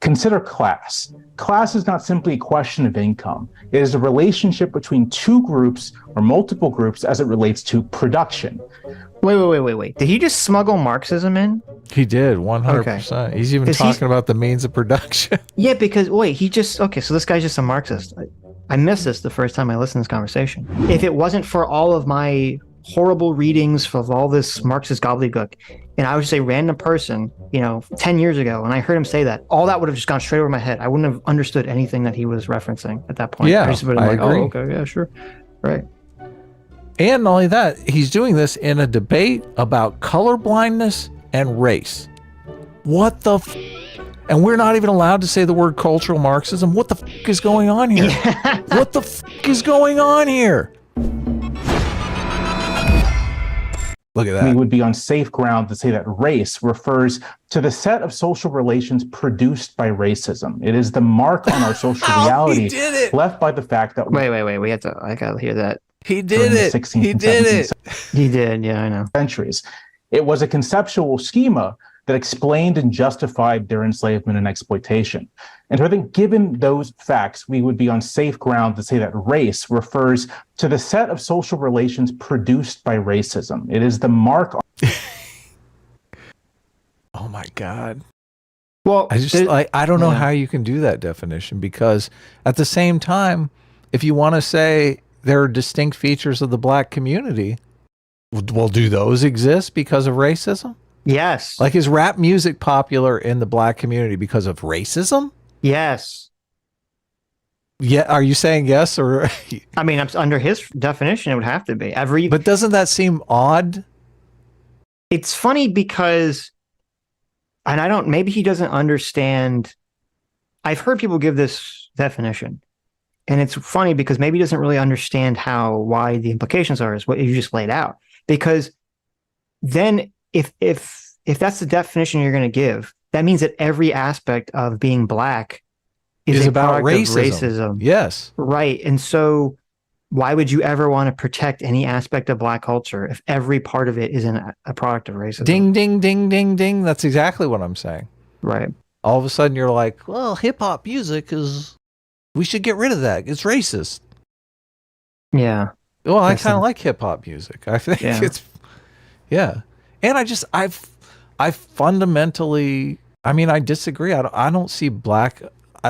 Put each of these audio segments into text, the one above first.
Consider class. Class is not simply a question of income. It is a relationship between two groups or multiple groups as it relates to production. Wait. Did he just smuggle Marxism in? He did, 100%. Okay. He's even talking about the means of production. Yeah, because, wait, so this guy's just a Marxist. I missed this the first time I listened to this conversation. If it wasn't for all of my horrible readings of all this Marxist gobbledygook, and I was just a random person, 10 years ago, and I heard him say that, all that would have just gone straight over my head. I wouldn't have understood anything that he was referencing at that point. Yeah, I just would have been like, agree. Oh, okay, yeah, sure. Right. And not only that, he's doing this in a debate about colorblindness and race. What the f? And we're not even allowed to say the word cultural Marxism. What the f is going on here? What the f is going on here? Look at that. We would be on safe ground to say that race refers to the set of social relations produced by racism. It is the mark on our social reality left by the fact that... Wait. I gotta hear that. He did it. He did it. He did, yeah, I know. Centuries. It was a conceptual schema that explained and justified their enslavement and exploitation. And so I think given those facts, we would be on safe ground to say that race refers to the set of social relations produced by racism. It is the mark on... Oh my God. Well, I don't know how you can do that definition, because at the same time, if you want to say there are distinct features of the black community, well, do those exist because of racism? Yes. Like, is rap music popular in the black community because of racism? Yes. Yeah. Are you saying yes or? I mean, under his definition, it would have to be. But doesn't that seem odd? It's funny because, and maybe he doesn't understand. I've heard people give this definition, and it's funny because maybe he doesn't really understand why the implications are, is what you just laid out. Because then if that's the definition you're going to give, that means that every aspect of being black is about racism. Yes. Right. And so why would you ever want to protect any aspect of black culture if every part of it isn't a product of racism? Ding, ding, ding, ding, ding. That's exactly what I'm saying. Right. All of a sudden you're like, well, hip hop music we should get rid of that. It's racist. Yeah. Well, I kind of like hip hop music. I think yeah. And I fundamentally, I disagree. I don't see black.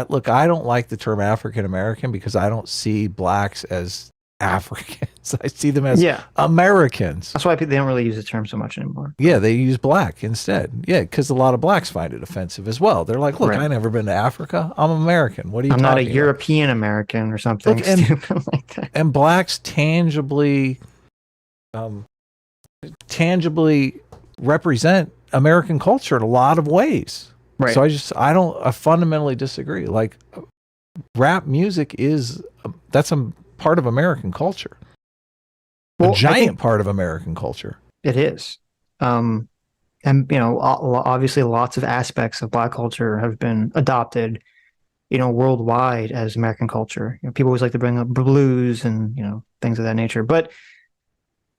Look, I don't like the term African American because I don't see blacks as Africans. I see them as Americans. That's why they don't really use the term so much anymore. Yeah, they use black instead. Yeah, because a lot of blacks find it offensive as well. They're like, look, I've never been to Africa. I'm American. What are you talking about? I'm not a European American or something stupid like that. And blacks tangibly represent American culture in a lot of ways. Right. So I fundamentally disagree. Like, rap music that's a part of American culture. A giant part of American culture. It is. And, obviously lots of aspects of black culture have been adopted, worldwide as American culture. People always like to bring up blues and, things of that nature. But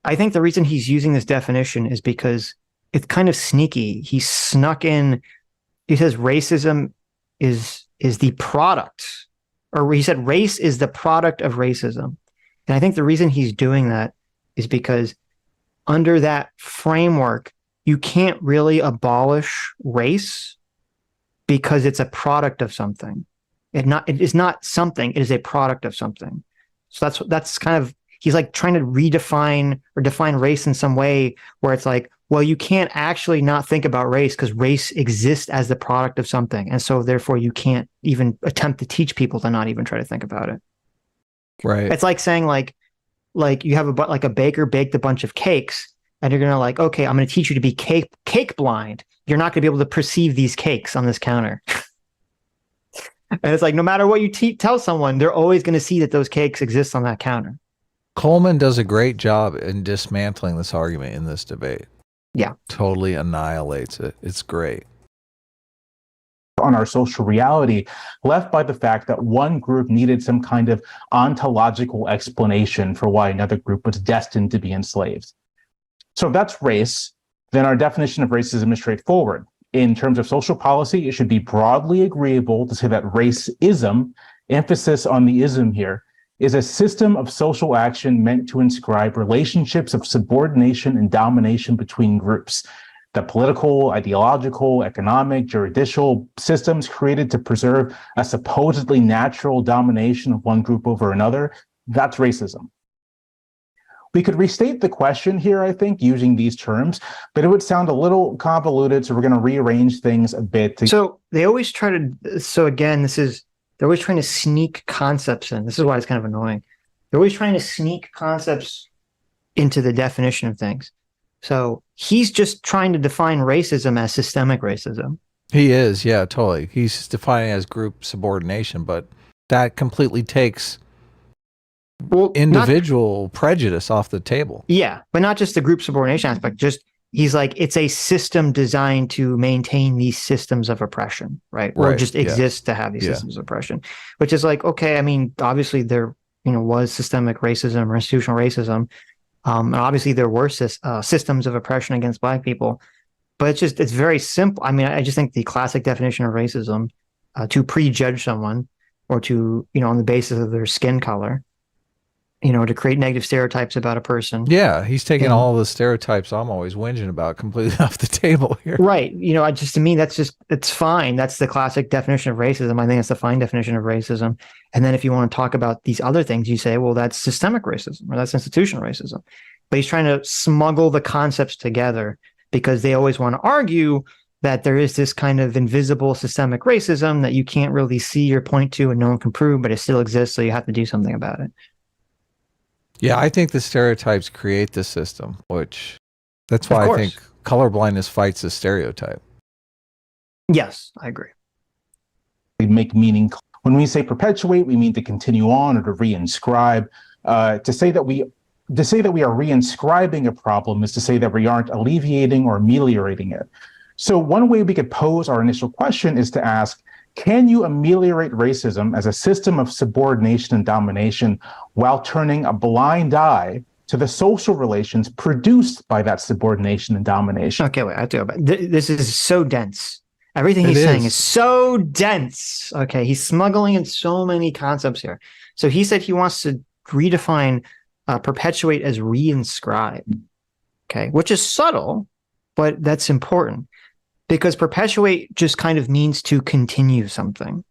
I think the reason he's using this definition is because it's kind of sneaky. He snuck in, he says racism is the product, or he said race is the product of racism. And I think the reason he's doing that is because under that framework, you can't really abolish race because it's a product of something. It is not something, it is a product of something. So that's kind of, he's like trying to redefine or define race in some way where it's like, well, you can't actually not think about race because race exists as the product of something. And so therefore you can't even attempt to teach people to not even try to think about it. Right. It's like saying like you have a baker baked a bunch of cakes and you're going to okay, I'm going to teach you to be cake blind. You're not going to be able to perceive these cakes on this counter. And it's like, no matter what you tell someone, they're always going to see that those cakes exist on that counter. Coleman does a great job in dismantling this argument in this debate. Yeah. Totally annihilates it. It's great. On our social reality, left by the fact that one group needed some kind of ontological explanation for why another group was destined to be enslaved. So if that's race, then our definition of racism is straightforward. in terms of social policy, it should be broadly agreeable to say that racism, emphasis on the ism here, is a system of social action meant to inscribe relationships of subordination and domination between groups. The political, ideological, economic, juridical systems created to preserve a supposedly natural domination of one group over another, that's racism. We could restate the question here, I think, using these terms, but it would sound a little convoluted, so we're going to rearrange things a bit. So they always try to, so again, they're always trying to sneak concepts in. This is why it's kind of annoying. They're always trying to sneak concepts into the definition of things. So he's just trying to define racism as systemic racism. He is, yeah, totally. He's defining it as group subordination, but that completely takes individual prejudice off the table. Yeah, but not just the group subordination aspect. Just he's like, it's a system designed to maintain these systems of oppression, right? Or just exist to have these systems of oppression, which is like, okay, I mean, obviously there, was systemic racism or institutional racism. And obviously there were systems of oppression against Black people, but it's very simple. I mean, I just think the classic definition of racism, to prejudge someone or to, on the basis of their skin color, to create negative stereotypes about a person. Yeah, he's taking all the stereotypes I'm always whinging about completely off the table here. Right. To me, it's fine. That's the classic definition of racism. I think it's the fine definition of racism. And then if you want to talk about these other things, you say, well, that's systemic racism or that's institutional racism. But he's trying to smuggle the concepts together because they always want to argue that there is this kind of invisible systemic racism that you can't really see or point to and no one can prove, but it still exists, so you have to do something about it. Yeah, I think the stereotypes create the system, that's why I think colorblindness fights the stereotype. Yes, I agree. We make meaning. When we say perpetuate, we mean to continue on or to reinscribe. To say that we are reinscribing a problem is to say that we aren't alleviating or ameliorating it. So one way we could pose our initial question is to ask, can you ameliorate racism as a system of subordination and domination while turning a blind eye to the social relations produced by that subordination and domination? Okay, wait, I have to go back. This is so dense. Everything he's saying is so dense. Okay, he's smuggling in so many concepts here. So he said he wants to redefine perpetuate as reinscribe, okay, which is subtle, but that's important. Because perpetuate just kind of means to continue something,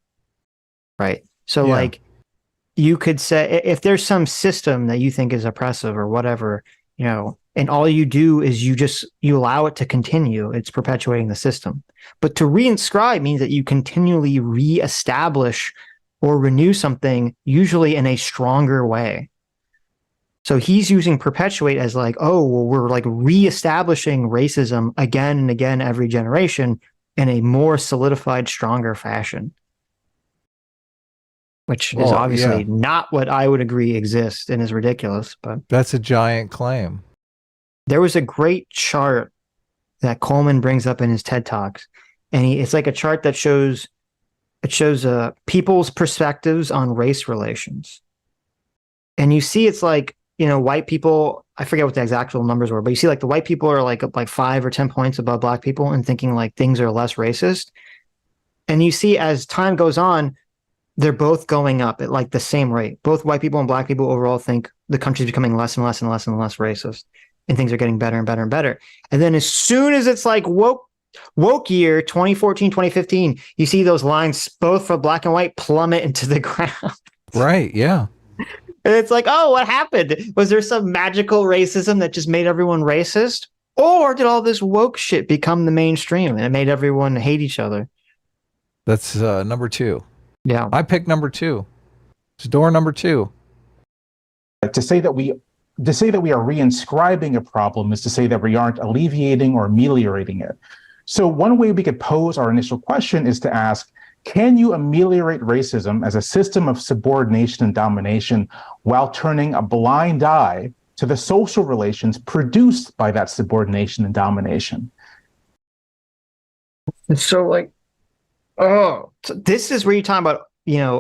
right? So like you could say, if there's some system that you think is oppressive or whatever, and all you do is you allow it to continue, it's perpetuating the system. But to reinscribe means that you continually reestablish or renew something, usually in a stronger way. So he's using perpetuate as like, oh, well, we're like reestablishing racism again and again every generation in a more solidified, stronger fashion. Which is obviously not what I would agree exists and is ridiculous. But that's a giant claim. There was a great chart that Coleman brings up in his TED Talks. And it's like a chart that shows people's perspectives on race relations. And you see it's like, white people, I forget what the exact numbers were, but you see like the white people are like 5 or 10 points above Black people and thinking like things are less racist. And you see as time goes on, they're both going up at like the same rate. Both white people and Black people overall think the country's becoming less and less and less and less racist and things are getting better and better and better. And then as soon as it's like woke year, 2014, 2015, you see those lines both for Black and white plummet into the ground. Right, yeah. And it's like, oh, what happened? Was there some magical racism that just made everyone racist? Or did all this woke shit become the mainstream and it made everyone hate each other? That's number 2. Yeah. I picked number 2. It's door number 2. To say that we are reinscribing a problem is to say that we aren't alleviating or ameliorating it. So one way we could pose our initial question is to ask, can you ameliorate racism as a system of subordination and domination while turning a blind eye to the social relations produced by that subordination and domination? So this is where you're talking about,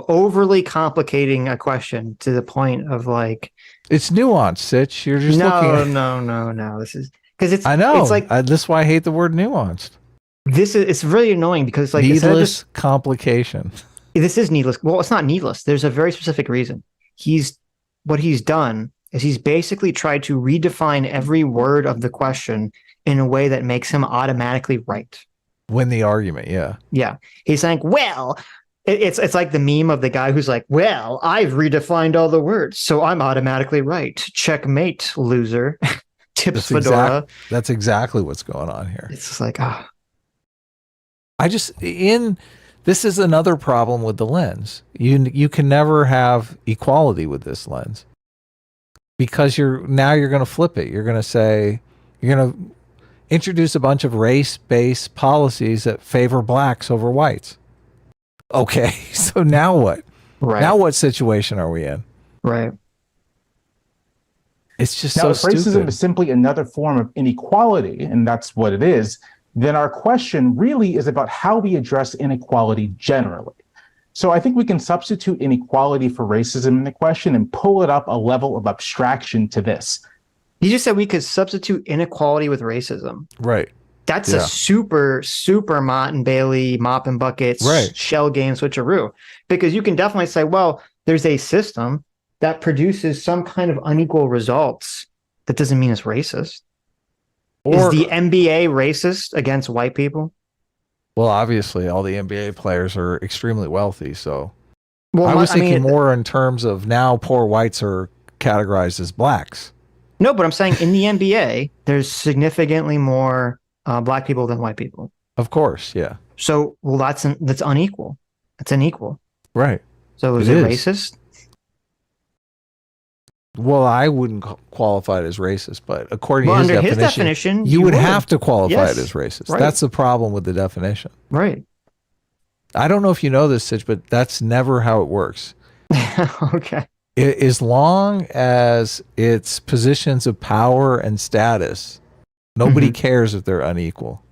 overly complicating a question to the point of like... It's nuanced, Sitch. You're just looking at... No. This is... Because it's... I know. It's like... That's why I hate the word nuanced. it's really annoying because like needless complication. This is needless. Well, it's not needless. There's a very specific reason. What he's done is he's basically tried to redefine every word of the question in a way that makes him automatically right. Win the argument, yeah. Yeah. He's saying, well, it's like the meme of the guy who's like, well, I've redefined all the words, so I'm automatically right. Checkmate, loser. Tips Fedora. That's exactly what's going on here. It's just like, this is another problem with the lens. You can never have equality with this lens because you're going to flip it. You're going to say, you're going to introduce a bunch of race-based policies that favor blacks over whites. Okay, so now what? Right. Now what situation are we in? Right. It's just now, so if racism stupid. is simply another form of inequality, and that's what it is, then our question really is about how we address inequality generally. So I think we can substitute inequality for racism in the question and pull it up a level of abstraction to this. You just said we could substitute inequality with racism. Right. That's a super Mott and Bailey, mop and buckets, shell game switcheroo. Because you can definitely say, well, there's a system that produces some kind of unequal results. That doesn't mean it's racist. Is the NBA racist against white people? Well, obviously, all the NBA players are extremely wealthy. So well, I was thinking more in terms of now poor whites are categorized as blacks. No, but I'm saying in the NBA, there's significantly more black people than white people. Of course, yeah. So, well, that's unequal. It's unequal. Right. So is it racist? Well, I wouldn't qualify it as racist, but according to under his definition, you would have to qualify it as racist. Right. That's the problem with the definition. Right. I don't know if you know this, Sitch, but that's never how it works. Okay. As long as it's positions of power and status, nobody cares if they're unequal.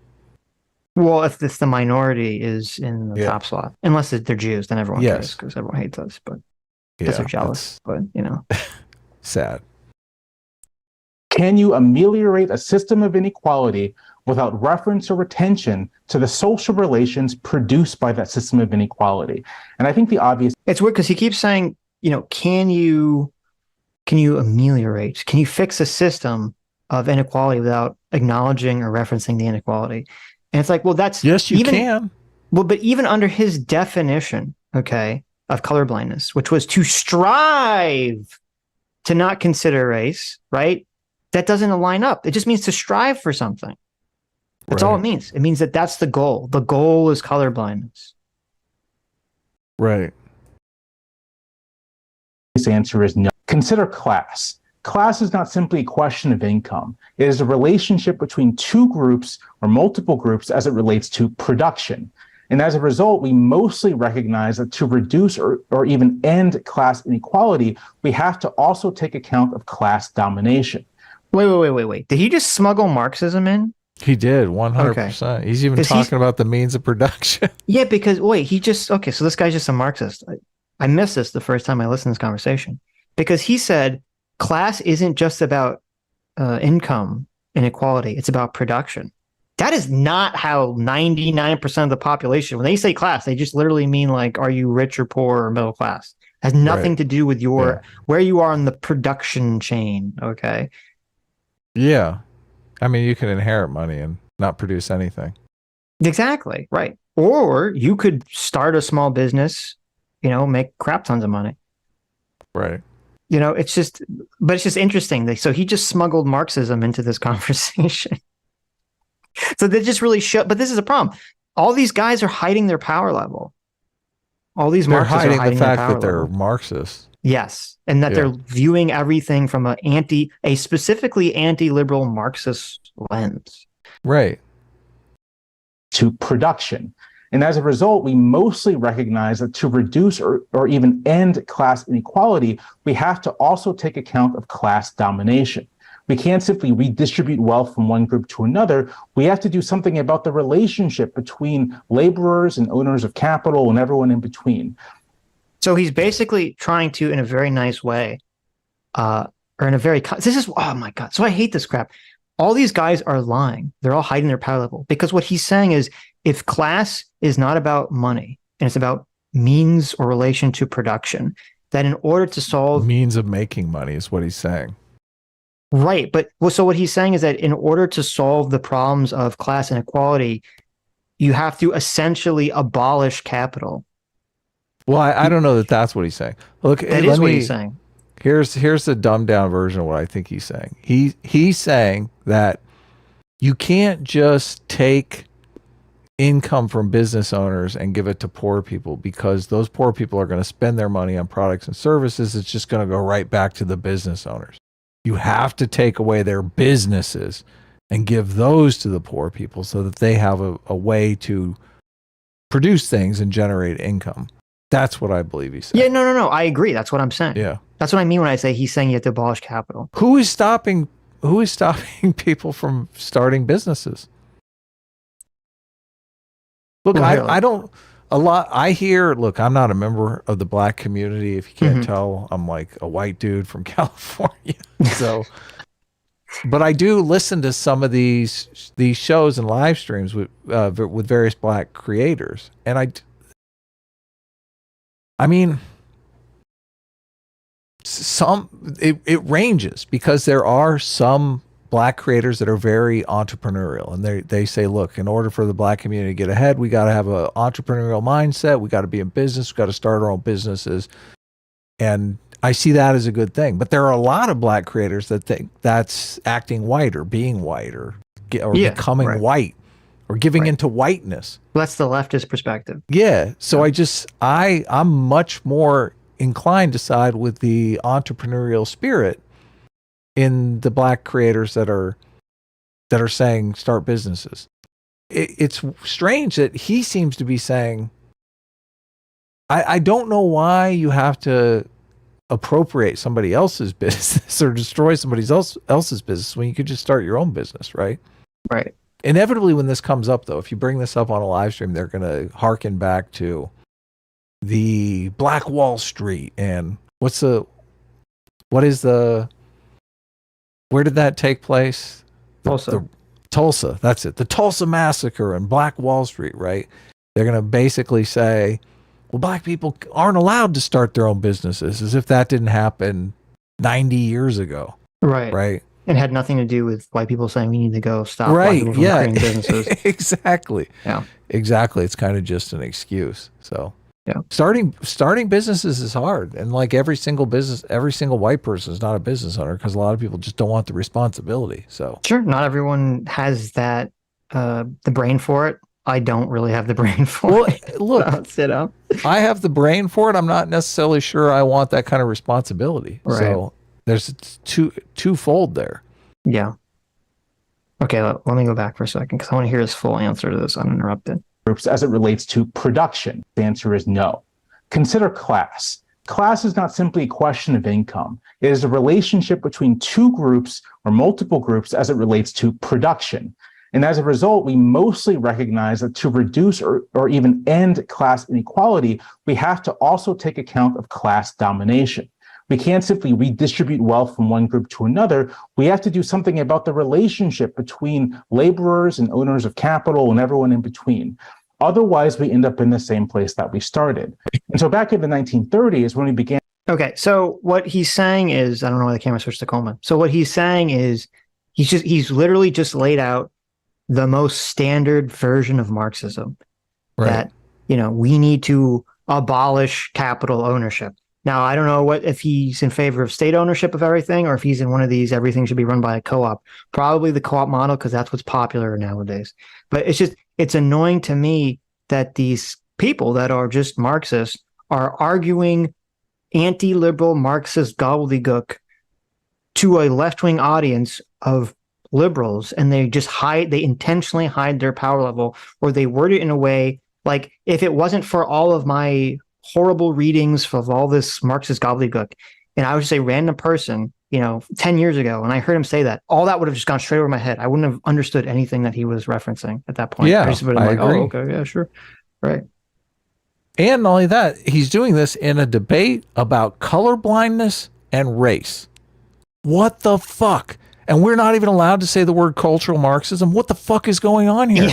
Well, if the minority is in the top slot, unless they're Jews, then everyone cares because everyone hates us, but because they're jealous. But, you know. Sad. Can you ameliorate a system of inequality without reference or retention to the social relations produced by that system of inequality? And I think the obvious... It's weird because he keeps saying, you know, can you ameliorate? Can you fix a system of inequality without acknowledging or referencing the inequality? And it's like, well, that's... Yes, you can. Well, but even under his definition, okay, of colorblindness, which was to strive to not consider race, right? That doesn't line up. It just means to strive for something. That's all it means. It means that that's the goal. The goal is colorblindness. Right. His answer is no. Consider class. Class is not simply a question of income. It is a relationship between two groups or multiple groups as it relates to production. And as a result, we mostly recognize that to reduce or even end class inequality, we have to also take account of class domination. Wait. Did he just smuggle Marxism in? He did, 100%. Okay. He's even talking about the means of production. Yeah, because, so this guy's just a Marxist. I missed this the first time I listened to this conversation. Because he said class isn't just about income inequality, it's about production. That is not how 99% of the population, when they say class, they just literally mean like, are you rich or poor or middle class? It has nothing to do with where you are in the production chain, okay? Yeah. I mean, you can inherit money and not produce anything. Exactly, right. Or you could start a small business, you know, make crap tons of money. Right. You know, it's just interesting. So he just smuggled Marxism into this conversation. So they just really show, but this is a problem. All these guys are hiding their power level. All these Marxists are hiding the fact that they're Marxists. Yes, and that they're viewing everything from a specifically anti-liberal Marxist lens. Right. To production. And as a result, we mostly recognize that to reduce or even end class inequality, we have to also take account of class domination. We can't simply redistribute wealth from one group to another. We have to do something about the relationship between laborers and owners of capital and everyone in between. So he's basically trying to, in a very nice way, or in a very, oh my God. So I hate this crap. all these guys are lying. They're all hiding their power level, because what he's saying is, if class is not about money and it's about means or relation to production, that in order to solve means of making money is what he's saying. Right. But so what he's saying is that in order to solve the problems of class inequality, you have to essentially abolish capital. Well, I don't know that that's what he's saying. Look, That is what he's saying. Here's the dumbed down version of what I think he's saying. He's saying that you can't just take income from business owners and give it to poor people, because those poor people are going to spend their money on products and services. It's just going to go right back to the business owners. You have to take away their businesses and give those to the poor people so that they have a way to produce things and generate income. That's what I believe he's saying. Yeah, no. I agree. That's what I'm saying. Yeah. That's what I mean when I say he's saying you have to abolish capital. Who is stopping people from starting businesses? Look, I hear, look, I'm not a member of the black community. If you can't tell, I'm like a white dude from California. So, but I do listen to some of these shows and live streams with various black creators. And I mean, it ranges, because there are some black creators that are very entrepreneurial, and they say, look, in order for the black community to get ahead, we got to have an entrepreneurial mindset. We got to be in business. We got to start our own businesses. And I see that as a good thing. But there are a lot of black creators that think that's acting white or being white or becoming white or giving into whiteness. Well, that's the leftist perspective. Yeah. So I'm much more inclined to side with the entrepreneurial spirit in the black creators that are saying start businesses. It's strange that he seems to be saying, I don't know why you have to appropriate somebody else's business or destroy somebody else's business when you could just start your own business, right? Right. Inevitably, when this comes up, though, if you bring this up on a live stream, they're going to hearken back to the Black Wall Street and where did that take place? Tulsa, that's it. The Tulsa Massacre and Black Wall Street, right? They're going to basically say, well, black people aren't allowed to start their own businesses, as if that didn't happen 90 years ago. Right. Right. And had nothing to do with white people saying we need to go stop white people from creating businesses. Exactly. Yeah. Exactly. It's kind of just an excuse. So yeah, starting businesses is hard, and like every single white person is not a business owner, because a lot of people just don't want the responsibility. So sure, not everyone has that the brain for it. I don't really have the brain for it. Look, sit up. I have the brain for it. I'm not necessarily sure I want that kind of responsibility. Right. So there's twofold there. Yeah. Okay, let me go back for a second, because I want to hear his full answer to this uninterrupted. Groups as it relates to production? The answer is no. Consider class. Class is not simply a question of income. It is a relationship between two groups or multiple groups as it relates to production. And as a result, we mostly recognize that to reduce or even end class inequality, we have to also take account of class domination. We can't simply redistribute wealth from one group to another. We have to do something about the relationship between laborers and owners of capital and everyone in between. Otherwise, we end up in the same place that we started. And so back in the 1930s, when we began. Okay, so what he's saying is, I don't know why the camera switched to Coleman. So what he's saying is, he's literally just laid out the most standard version of Marxism. Right. That, we need to abolish capital ownership. Now, I don't know if he's in favor of state ownership of everything, or if he's in one of these, everything should be run by a co-op. Probably the co-op model, because that's what's popular nowadays. But it's annoying to me that these people that are just Marxists are arguing anti-liberal Marxist gobbledygook to a left-wing audience of liberals, and they intentionally hide their power level, or they word it in a way like, if it wasn't for all of my horrible readings of all this Marxist gobbledygook, and I would just say random person, 10 years ago, and I heard him say that, all that would have just gone straight over my head. I wouldn't have understood anything that he was referencing at that point. Yeah, I just would have been like, agree. oh, okay, yeah, sure. Right. And not only that, he's doing this in a debate about colorblindness and race. What the fuck? And we're not even allowed to say the word cultural Marxism. What the fuck is going on here?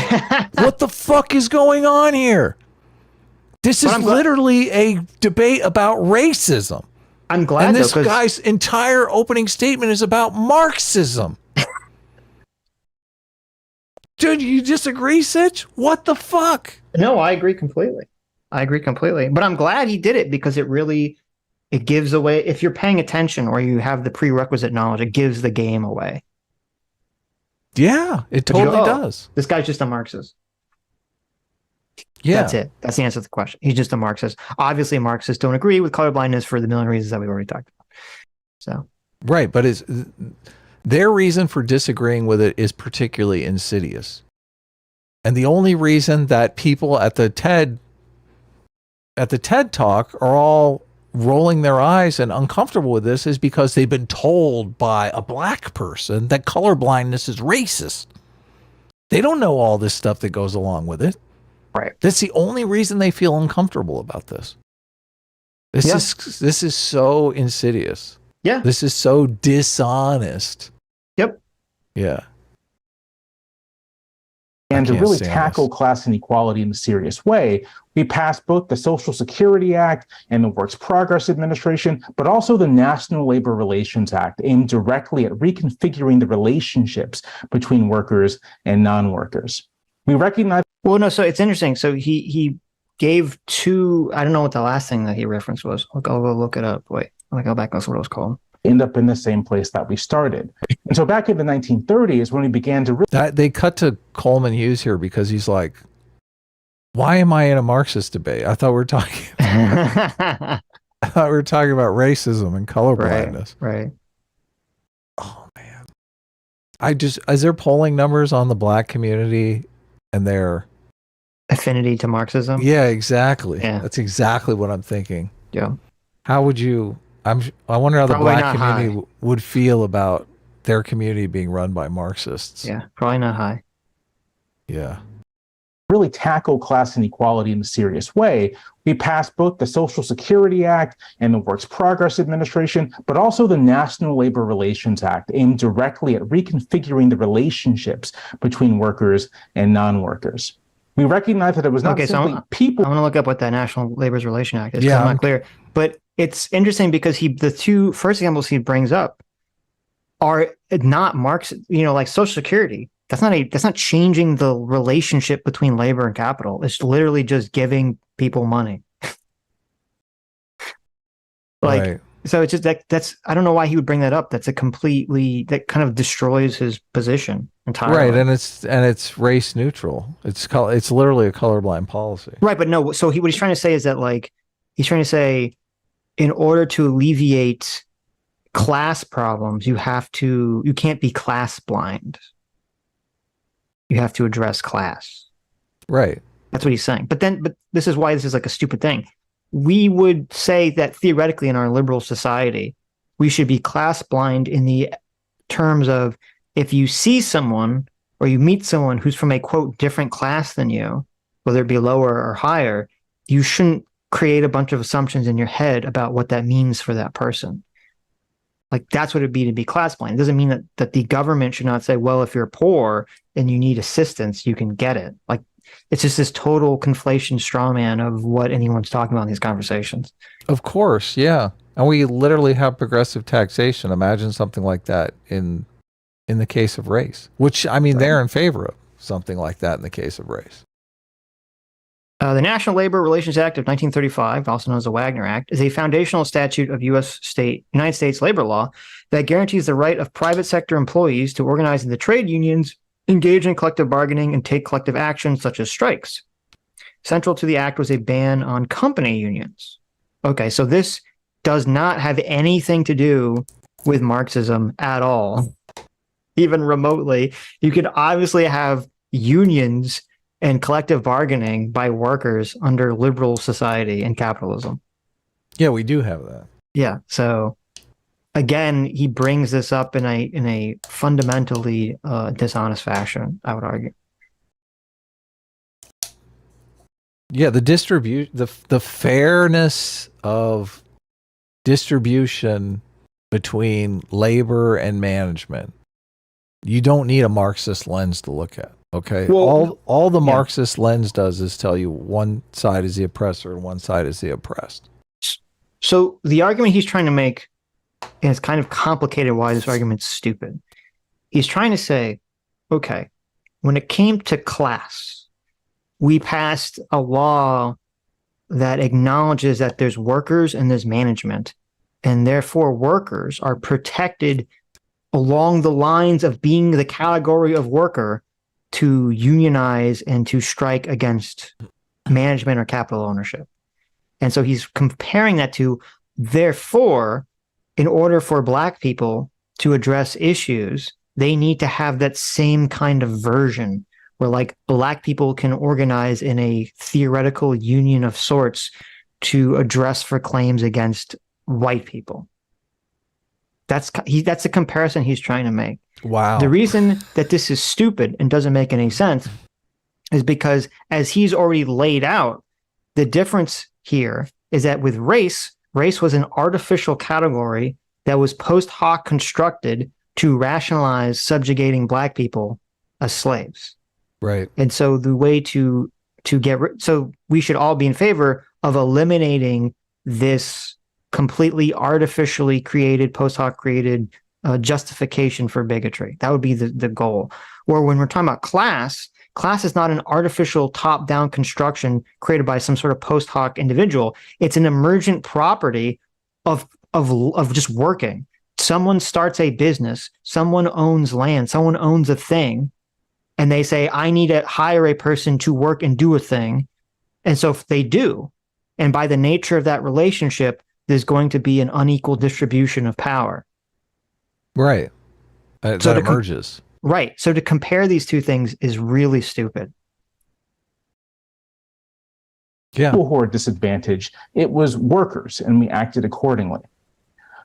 What the fuck is going on here? This is literally a debate about racism. I'm glad. And this guy's entire opening statement is about Marxism. Dude, you disagree, Sitch? What the fuck? No, I agree completely. But I'm glad he did it because it gives away, if you're paying attention or you have the prerequisite knowledge, it gives the game away. Yeah, it totally does. This guy's just a Marxist. Yeah. That's it. That's the answer to the question. He's just a Marxist. Obviously, Marxists don't agree with colorblindness for the million reasons that we've already talked about. So, right, but their reason for disagreeing with it is particularly insidious. And the only reason that people at the TED Talk are all rolling their eyes and uncomfortable with this is because they've been told by a black person that colorblindness is racist. They don't know all this stuff that goes along with it. Right. That's the only reason they feel uncomfortable about this. This is so insidious. Yeah. This is so dishonest. Yep. Yeah. And to really tackle class inequality in a serious way, we passed both the Social Security Act and the Works Progress Administration, but also the National Labor Relations Act, aimed directly at reconfiguring the relationships between workers and non-workers. We recognize... Well, no, so it's interesting. So he gave two, I don't know what the last thing that he referenced was. I'll go look it up. Wait, I'll go back. That's what it was called. End up in the same place that we started. And so back in the 1930s, when we began to... They cut to Coleman Hughes here because he's like, why am I in a Marxist debate? I thought we were talking about racism and colorblindness. Right. Oh, man. Is there polling numbers on the black community and their affinity to Marxism? Yeah, exactly. Yeah. That's exactly what I'm thinking. Yeah. How would you... I wonder how the Probably black community would feel about their community being run by Marxists. Yeah, probably not high. Yeah. Really tackle class inequality in a serious way, we passed both the Social Security Act and the Works Progress Administration, but also the National Labor Relations Act, aimed directly at reconfiguring the relationships between workers and non-workers. We recognize that it was not simply people... I want to look up what that National Labor Relations Act is. Yeah, I'm not clear. But it's interesting because the two first examples he brings up are not Marxist, like Social Security. That's not changing the relationship between labor and capital. It's literally just giving people money. Right. So it's just that's I don't know why he would bring that up. That kind of destroys his position entirely. Right, and it's race neutral. It's literally a colorblind policy. Right, but no. So what he's trying to say is that he's trying to say, in order to alleviate class problems, you can't be class blind. You have to address class. Right. That's what he's saying. But this is why this is like a stupid thing. We would say that theoretically in our liberal society, we should be class blind in the terms of if you see someone or you meet someone who's from a, quote, different class than you, whether it be lower or higher, you shouldn't create a bunch of assumptions in your head about what that means for that person. That's what it'd be to be class blind. It doesn't mean that the government should not say, well, if you're poor and you need assistance, you can get it. It's just this total conflation straw man of what anyone's talking about in these conversations. Of course, yeah. And we literally have progressive taxation. Imagine something like that in the case of race, which, they're in favor of something like that in the case of race. The National Labor Relations Act of 1935, also known as the Wagner Act, is a foundational statute of United States labor law that guarantees the right of private sector employees to organize in the trade unions, engage in collective bargaining, and take collective action such as strikes. Central to the act was a ban on company unions. Okay, so this does not have anything to do with Marxism at all, even remotely. You could obviously have unions and collective bargaining by workers under liberal society and capitalism. Yeah, we do have that. Yeah. So again, he brings this up in a fundamentally dishonest fashion, I would argue. Yeah, the fairness of distribution between labor and management You don't need a Marxist lens to look at. Okay. Well, all the Marxist lens does is tell you one side is the oppressor and one side is the oppressed. So the argument he's trying to make, and it's kind of complicated why this argument's stupid. He's trying to say, okay, when it came to class, we passed a law that acknowledges that there's workers and there's management, and therefore workers are protected along the lines of being the category of worker to unionize and to strike against management or capital ownership. And so he's comparing that to, therefore, in order for Black people to address issues, they need to have that same kind of version where like Black people can organize in a theoretical union of sorts to address for claims against white people. That's a comparison he's trying to make. Wow. The reason that this is stupid and doesn't make any sense is because, as he's already laid out, the difference here is that with race was an artificial category that was post hoc constructed to rationalize subjugating Black people as slaves. Right. And so the way to so we should all be in favor of eliminating this completely artificially created, post hoc created justification for bigotry. That would be the goal. Or when we're talking about class is not an artificial top-down construction created by some sort of post hoc individual. It's an emergent property of just working. Someone starts a business, someone owns land, someone owns a thing, and they say, I need to hire a person to work and do a thing. And so if they do, and by the nature of that relationship, there's going to be an unequal distribution of power. Right. That emerges. Right. So to compare these two things is really stupid. Yeah. People who are disadvantaged, it was workers, and we acted accordingly.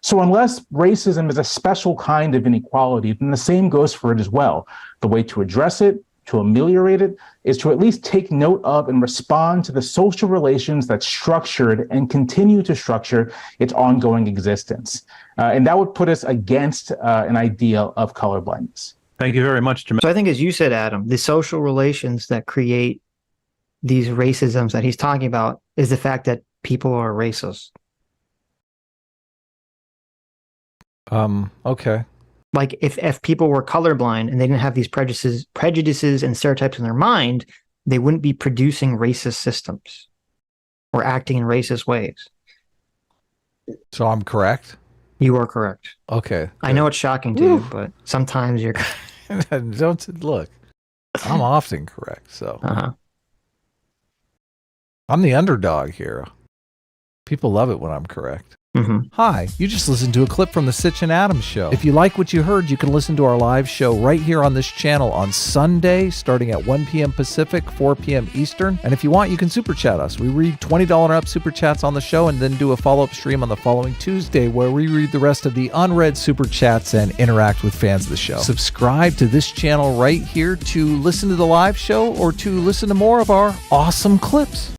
So unless racism is a special kind of inequality, then the same goes for it as well. The way to address it, to ameliorate it, is to at least take note of and respond to the social relations that structured and continue to structure its ongoing existence. And that would put us against an ideal of colorblindness. Thank you very much, Jermaine. So I think, as you said, Adam, the social relations that create these racisms that he's talking about is the fact that people are racist. Okay. Like if people were colorblind and they didn't have these prejudices and stereotypes in their mind, they wouldn't be producing racist systems or acting in racist ways. So I'm correct? You are correct. Okay. I know it's shocking to you, but sometimes you're... Don't look. I'm often correct, so. Uh-huh. I'm the underdog here. People love it when I'm correct. Mm-hmm. Hi, you just listened to a clip from the Sitch and Adams show. If you like what you heard, you can listen to our live show right here on this channel on Sunday, starting at 1 p.m. Pacific, 4 p.m. Eastern. And if you want, you can super chat us. We read $20 and up super chats on the show and then do a follow-up stream on the following Tuesday where we read the rest of the unread super chats and interact with fans of the show. Subscribe to this channel right here to listen to the live show or to listen to more of our awesome clips.